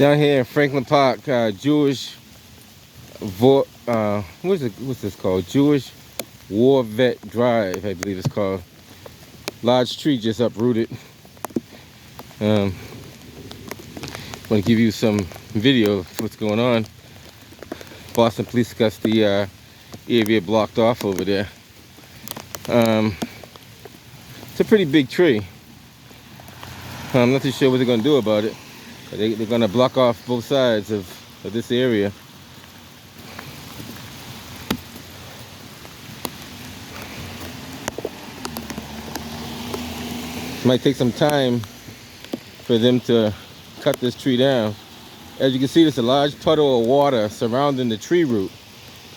Down here in Franklin Park, Jewish what's this called? Jewish War Vet Drive, I believe it's called. Large tree just uprooted. Want to give you some video of what's going on. Boston Police got the area blocked off over there. It's a pretty big tree. I'm not too sure what they're going to do about it. They're going to block off both sides of this area. It might take some time for them to cut this tree down. As you can see, there's a large puddle of water surrounding the tree root.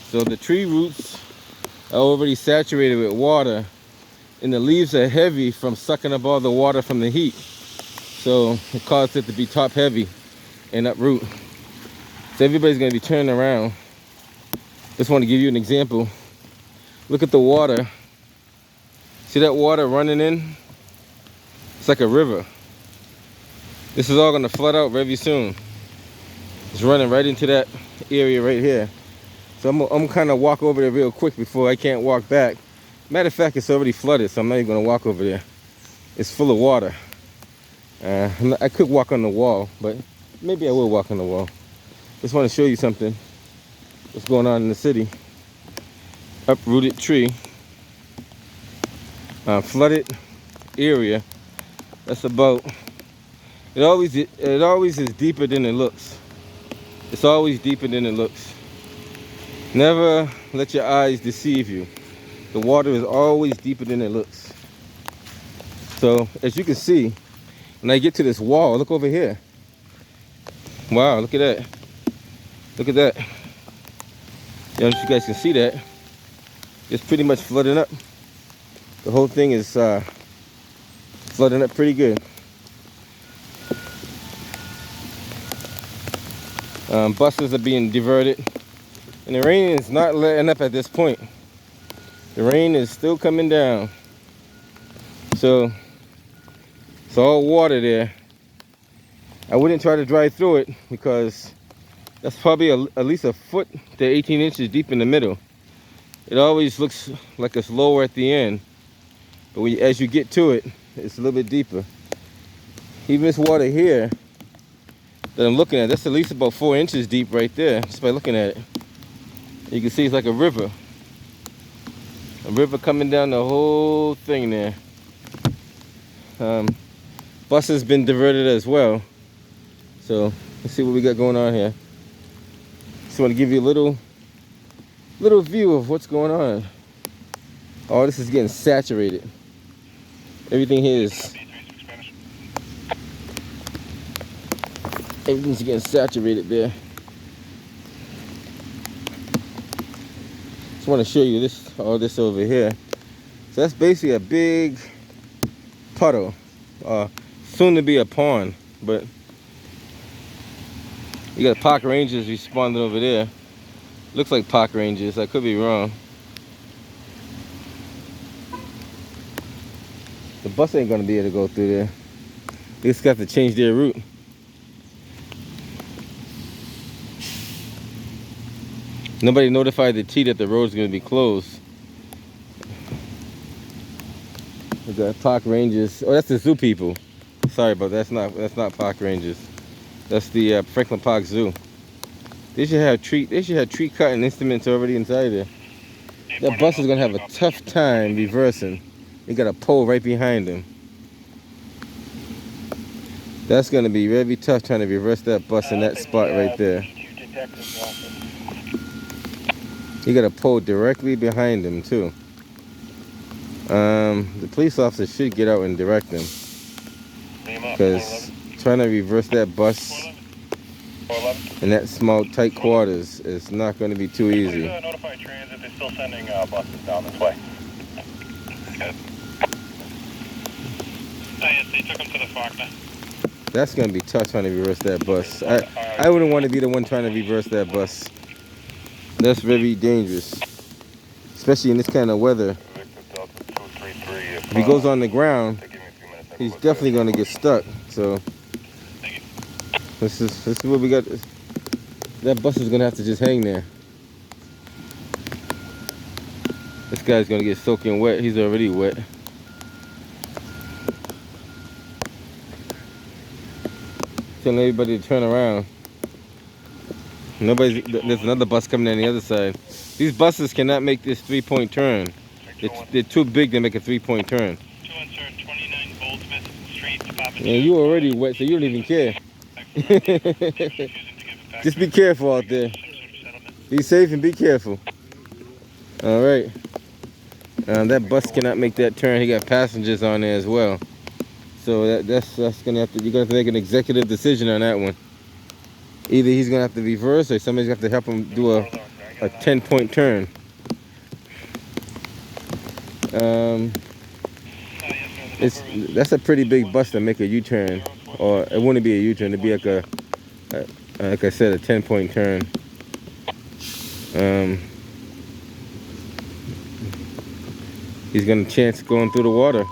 So the tree roots are already saturated with water, and the leaves are heavy from sucking up all the water from the heat. So it caused it to be top heavy and uproot. So everybody's gonna be turning around. Just want to give you an example. Look at the water. See that water running in? It's like a river. This is all gonna flood out very soon. It's running right into that area right here. So I'm kind of walk over there real quick before I can't walk back. Matter of fact, it's already flooded, so I'm not even gonna walk over there. It's full of water. I could walk on the wall, but maybe I will walk on the wall. Just want to show you something. What's going on in the city. Uprooted tree. Flooded area. That's about, it always is deeper than it looks. It's always deeper than it looks. Never let your eyes deceive you. The water is always deeper than it looks. So as you can see, when I get to this wall, look over here. Wow, look at that. Look at that. I don't know if you guys can see that. It's pretty much flooding up. The whole thing is flooding up pretty good. Buses are being diverted. And the rain is not letting up at this point. The rain is still coming down. So it's all water there. I wouldn't try to drive through it because that's probably at least a foot to 18 inches deep in the middle. It always looks like it's lower at the end, but as you get to it, it's a little bit deeper. Even this water here that I'm looking at, that's at least about 4 inches deep right there, just by looking at it. You can see it's like a river. A river coming down the whole thing there. Bus has been diverted as well. So let's see what we got going on here. Just want to give you a little view of what's going on. Oh, this is getting saturated. Everything's getting saturated there. Just want to show you all this over here. So that's basically a big puddle, soon to be a pond, but you got park rangers responding over there. Looks like park rangers, I could be wrong. The bus ain't gonna be able to go through there. They just got to change their route. Nobody notified the T that the road's gonna be closed. We got park rangers. Oh, that's the zoo people. Sorry, but that's not park rangers. That's the Franklin Park Zoo. They should have tree cutting instruments already inside there. That bus is gonna have a tough time reversing. They got a pole right behind them. That's gonna be very tough trying to reverse that bus in that spot right there. You got a pole directly behind them too. The police officer should get out and direct them, because trying to reverse that bus in that small, tight quarters is not going to be too easy. Notify transit, they're still sending buses down this way. Good. Yes, they took them to the Faulkner. That's going to be tough trying to reverse that bus. I wouldn't want to be the one trying to reverse that bus. That's very dangerous, especially in this kind of weather. If he goes on the ground, he's definitely going to get stuck. So This is what we got. That bus is gonna have to just hang there. This guy's gonna get soaking wet. He's already wet. Telling everybody to turn around. There's another bus coming on the other side. These buses cannot make this 3-point turn. They're too big to make a 3-point turn. 29 Goldsmith Street, Yeah, you already wet, so you don't even care. Just be careful out there. Be safe and be careful. All right. That bus cannot make that turn. He got passengers on there as well. So that's gonna have to. You're gonna have to make an executive decision on that one. Either he's gonna have to reverse, or somebody's gonna have to help him do a 10-point turn. That's a pretty big bus to make a U-turn, or it wouldn't be a U-turn. It'd be like like I said, a 10-point turn. He's gonna chance going through the water.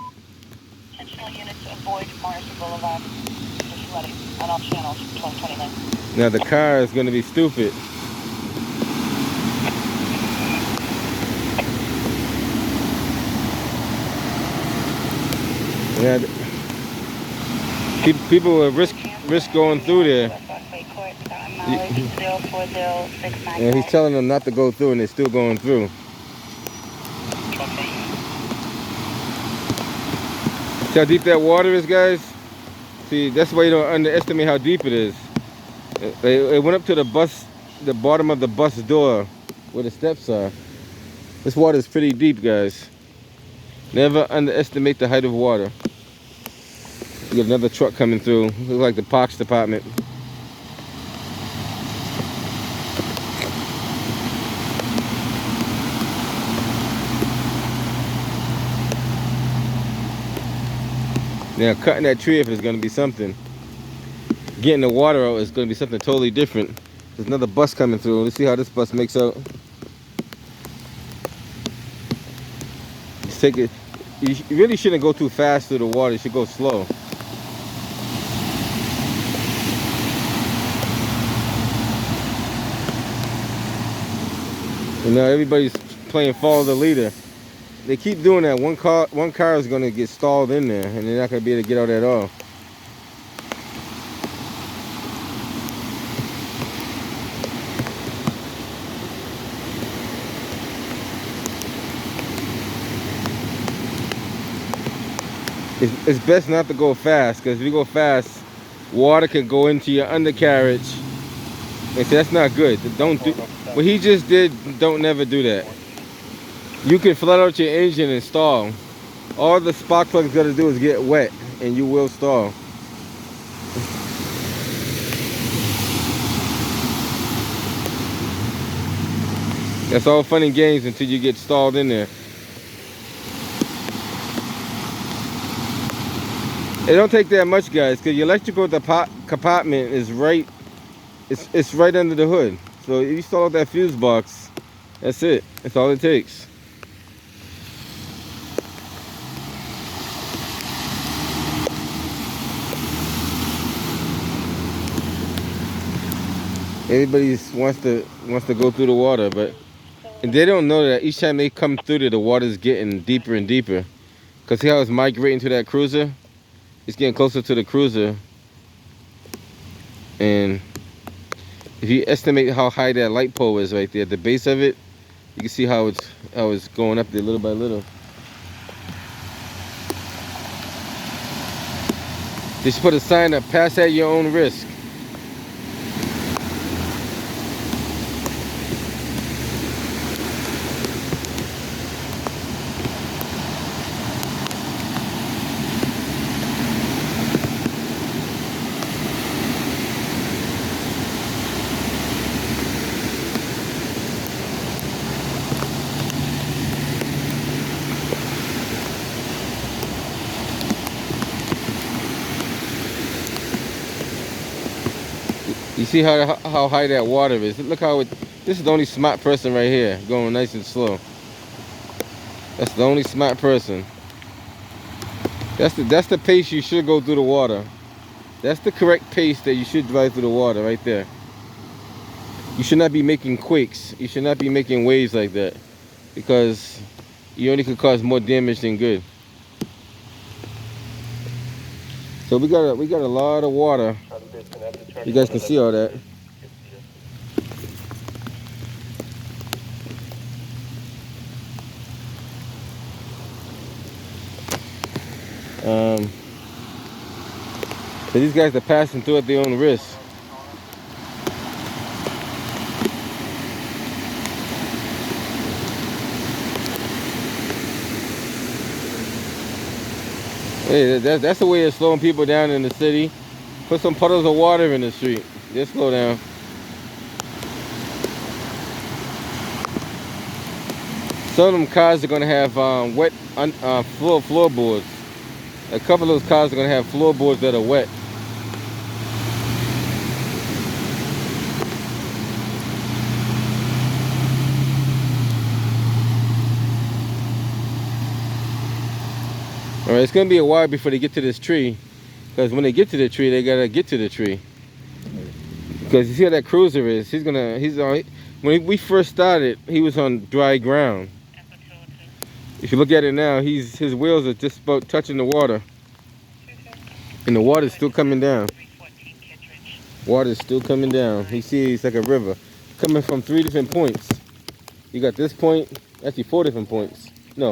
Intentional units avoid Morrison Boulevard. Just ready on all channels 2029. Now the car is gonna be stupid. Yeah, people will risk going through there. Yeah, he's telling them not to go through, and they're still going through. See how deep that water is, guys? See, that's why you don't underestimate how deep it is. It went up to the bottom of the bus door, where the steps are. This water is pretty deep, guys. Never underestimate the height of water. We got another truck coming through. Looks like the Parks Department. Now, cutting that tree up is going to be something. Getting the water out is going to be something totally different. There's another bus coming through. Let's see how this bus makes out. Just take it. You really shouldn't go too fast through the water. You should go slow. You know, everybody's playing follow the leader. They keep doing that. One car is going to get stalled in there, and they're not going to be able to get out at all. It's best not to go fast, because if you go fast, water can go into your undercarriage. And so that's not good. Don't do what he just did. Don't never do that. You can flood out your engine and stall. All the spark plug's got to do is get wet, and you will stall. That's all fun and games until you get stalled in there. It don't take that much, guys, because your electrical compartment is right. It's right under the hood. So if you stall out that fuse box, that's it. That's all it takes. Everybody wants to go through the water, and they don't know that each time they come through there, the water's getting deeper and deeper. Cause see how it's migrating to that cruiser? It's getting closer to the cruiser, and if you estimate how high that light pole is right there at the base of it, you can see how it's going up there little by little. Just put a sign up: pass at your own risk. You see how high that water is? Look how this is the only smart person right here, going nice and slow. That's the only smart person. That's the pace you should go through the water. That's the correct pace that you should drive through the water right there. You should not be making quakes. You should not be making waves like that, because you only could cause more damage than good. So we got a lot of water. You guys can see all that. So these guys are passing through at their own risk. Hey, that's the way of slowing people down in the city. Put some puddles of water in the street. Just slow down. Some of them cars are gonna have wet floorboards. A couple of those cars are gonna have floorboards that are wet. All right, it's gonna be a while before they get to this tree, because when they get to the tree, they gotta get to the tree. Because you see how that cruiser is? When we first started, he was on dry ground. If you look at it now, his wheels are just about touching the water, and the water's still coming down. Water's still coming down. You see, it's like a river coming from 3 different points. You got this point, actually 4 different points. No,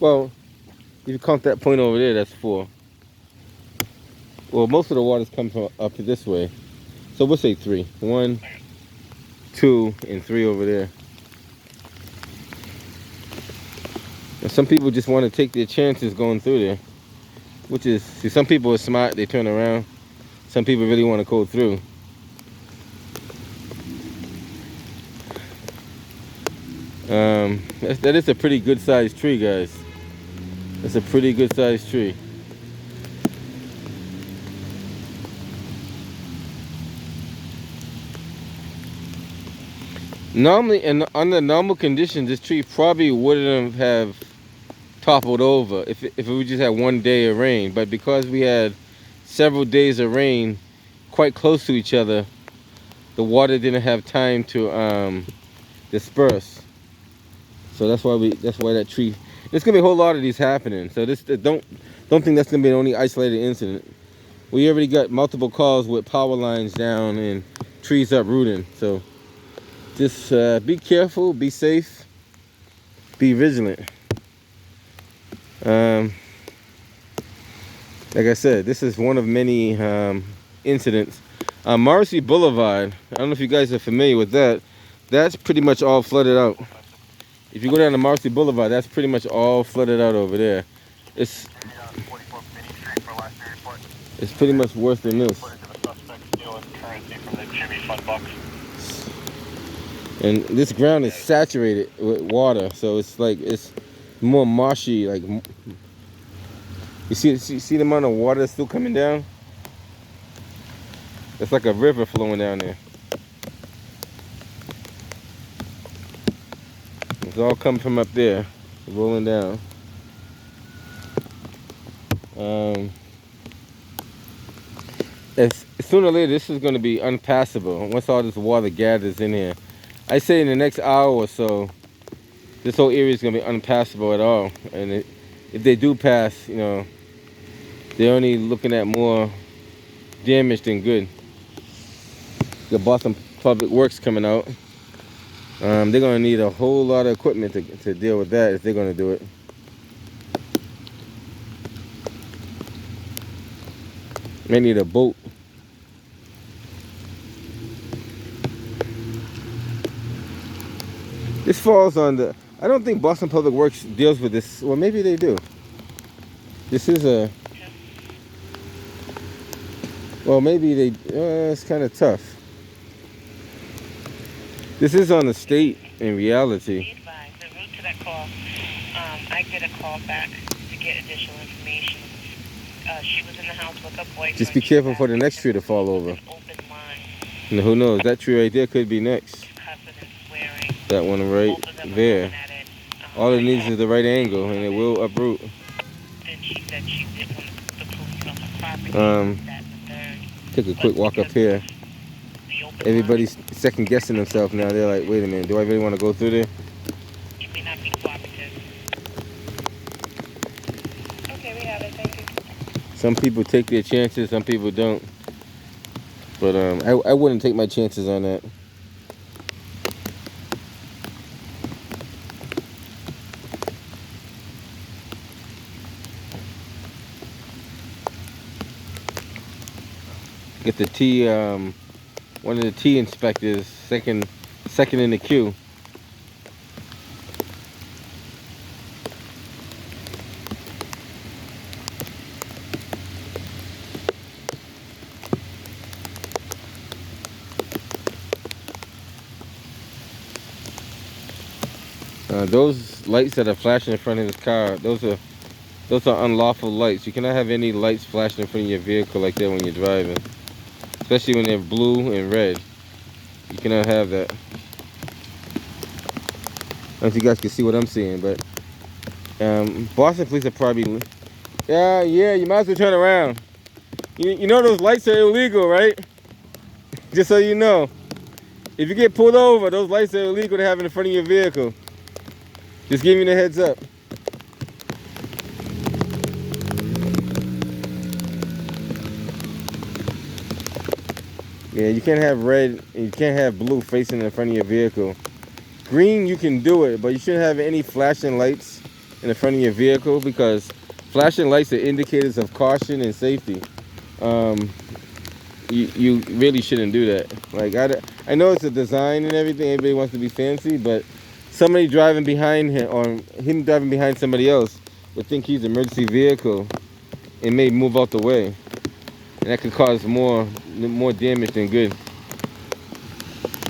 well, if you count that point over there, that's 4. Well, most of the water's come from up this way. So we'll say 3. 1, 2, and 3 over there. And some people just want to take their chances going through there. Which is, see, some people are smart, they turn around. Some people really want to go through. That is a pretty good sized tree, guys. That's a pretty good sized tree. Normally, under normal conditions, this tree probably wouldn't have toppled over if we just had 1 day of rain. But because we had several days of rain quite close to each other, the water didn't have time to disperse. So that's why that tree. There's gonna be a whole lot of these happening. So don't think that's gonna be the only isolated incident. We already got multiple calls with power lines down and trees uprooting. So just be careful, be safe, be vigilant. Like I said, this is one of many incidents. Morrissey Boulevard, I don't know if you guys are familiar with that. That's pretty much all flooded out. If you go down to Morrissey Boulevard, that's pretty much all flooded out over there. It's pretty much worse than this. And this ground is saturated with water, so it's like it's more marshy. Like, you see the amount of water that's still coming down? It's like a river flowing down there. It's all coming from up there, rolling down. Sooner or later, this is going to be unpassable once all this water gathers in here. I say in the next hour or so, this whole area is going to be unpassable at all. And if they do pass, you know, they're only looking at more damage than good. The Boston Public Works coming out. They're going to need a whole lot of equipment to deal with that if they're going to do it. May need a boat. This falls on the... I don't think Boston Public Works deals with this. Well, maybe they do. This is a... Well, maybe they... it's kind of tough. This is on the state in reality. The route to that call, I did a call back to get additional information. She was in the house with her boyfriend. Just be careful for the next tree to fall over. And who knows? That tree right there could be next. That one right there. All it needs is the right angle, and it will uproot. take a quick walk up here. Everybody's second guessing themselves now. They're like, wait a minute, do I really want to go through there? You may not be cooperative. Okay, we have it. Thank you. Some people take their chances, some people don't. But I wouldn't take my chances on that. Get the T, one of the T inspectors, second in the queue. Those lights that are flashing in front of this car, those are unlawful lights. You cannot have any lights flashing in front of your vehicle like that when you're driving. Especially when they're blue and red. You cannot have that. I don't know if you guys can see what I'm seeing, but Boston police are probably... Yeah, you might as well turn around. You know those lights are illegal, right? Just so you know. If you get pulled over, those lights are illegal to have in front of your vehicle. Just giving you the heads up. Yeah, you can't have red and you can't have blue facing in front of your vehicle. Green, you can do it, but you shouldn't have any flashing lights in the front of your vehicle because flashing lights are indicators of caution and safety. You really shouldn't do that. Like I know it's a design and everything. Everybody wants to be fancy, but somebody driving behind him or him driving behind somebody else would think he's an emergency vehicle and may move out the way, and that could cause more damage than good.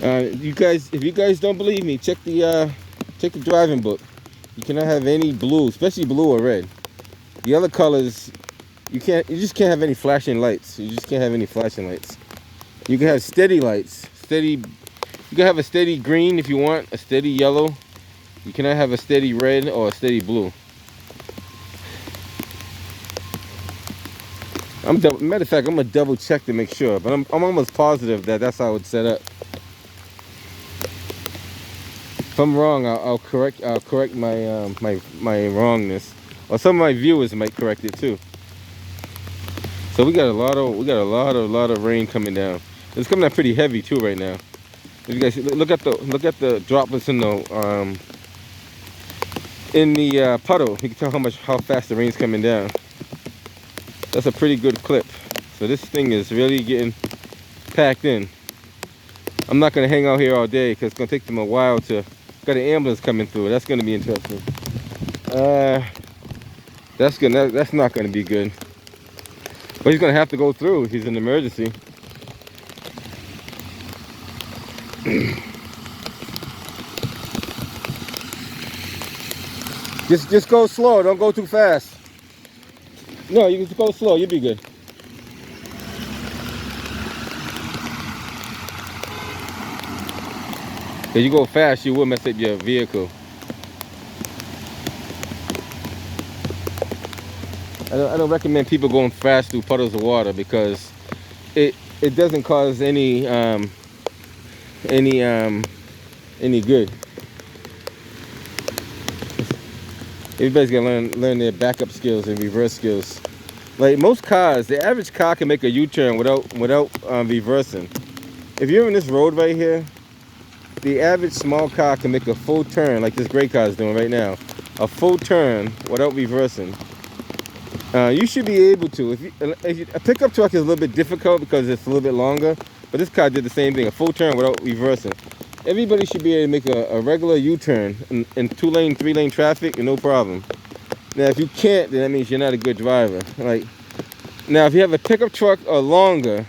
You guys, if you guys don't believe me, check the driving book. You cannot have any blue, especially blue or red. The other colors, you just can't have any flashing lights. You just can't have any flashing lights. You can have steady lights, you can have a steady green if you want, a steady yellow. You cannot have a steady red or a steady blue. Matter of fact, I'm gonna double check to make sure, but I'm almost positive that that's how it's set up. If I'm wrong, I'll correct my my wrongness, or some of my viewers might correct it too. So we got a lot of rain coming down. It's coming down pretty heavy too right now. If you guys look at the droplets in the puddle, you can tell how fast the rain's coming down. That's a pretty good clip. So this thing is really getting packed in. I'm not gonna hang out here all day because it's gonna take them a while to. Got an ambulance coming through. That's gonna be interesting. That's not gonna be good. But he's gonna have to go through. He's in an emergency. Just go slow. Don't go too fast. No, you can go slow. You'll be good. If you go fast, you will mess up your vehicle. I don't recommend people going fast through puddles of water because it doesn't cause any good. Everybody's gonna learn their backup skills and reverse skills. Like most cars, the average car can make a U-turn without reversing. If you're in this road right here, the average small car can make a full turn like this gray car is doing right now. A full turn without reversing. You should be able to. A pickup truck is a little bit difficult because it's a little bit longer, but this car did the same thing, a full turn without reversing. Everybody should be able to make a regular U-turn in 2-lane, 3-lane traffic, and no problem. Now, if you can't, then that means you're not a good driver. Like, now, if you have a pickup truck or longer,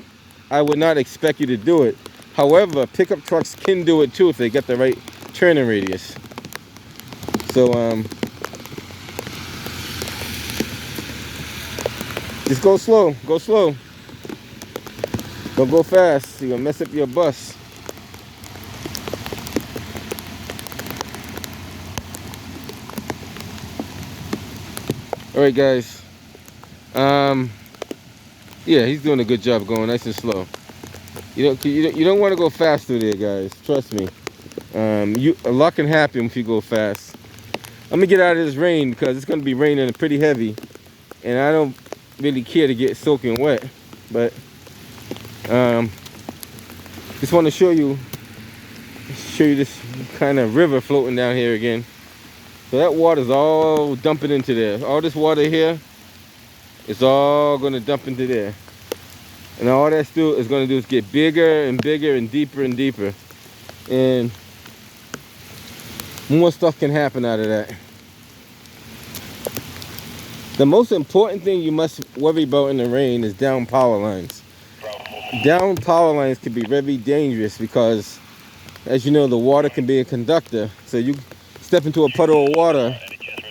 I would not expect you to do it. However, pickup trucks can do it too if they get the right turning radius. So, just go slow. Go slow. Don't go fast. You're gonna mess up your bus. All right, guys. Yeah, he's doing a good job going nice and slow. You don't want to go fast through there, guys. Trust me. A lot can happen if you go fast. I'm gonna get out of this rain because it's gonna be raining pretty heavy, and I don't really care to get soaking wet. But just want to show you this kind of river floating down here again. So that water's all dumping into there. All this water here is all gonna dump into there. And all that's is gonna do is get bigger and bigger and deeper and deeper. And more stuff can happen out of that. The most important thing you must worry about in the rain is down power lines. Down power lines can be very dangerous because, as you know, the water can be a conductor. So you step into a puddle of water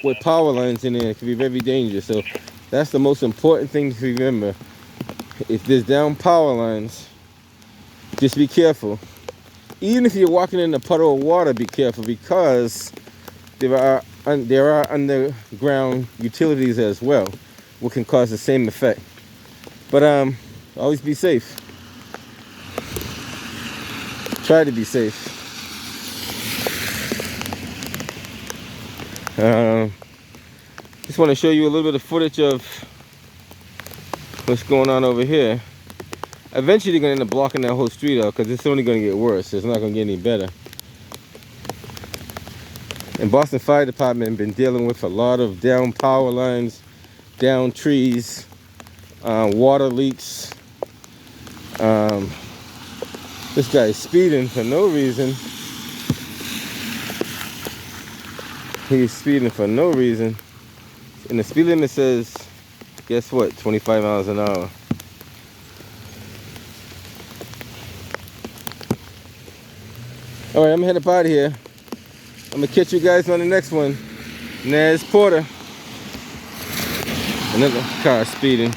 with power lines in there, it can be very dangerous. So that's the most important thing to remember. If there's down power lines, just be careful. Even if you're walking in a puddle of water, be careful because there are underground utilities as well, which can cause the same effect. But always be safe. Try to be safe. Just want to show you a little bit of footage of what's going on over here. Eventually they're going to end up blocking that whole street out because it's only going to get worse. It's not going to get any better. And Boston Fire Department have been dealing with a lot of down power lines, down trees, water leaks. This guy is speeding for no reason. He's speeding for no reason. And the speed limit says, guess what, 25 miles an hour. All right, I'm headed out of here. I'm gonna catch you guys on the next one. Naz Porter. Another car speeding.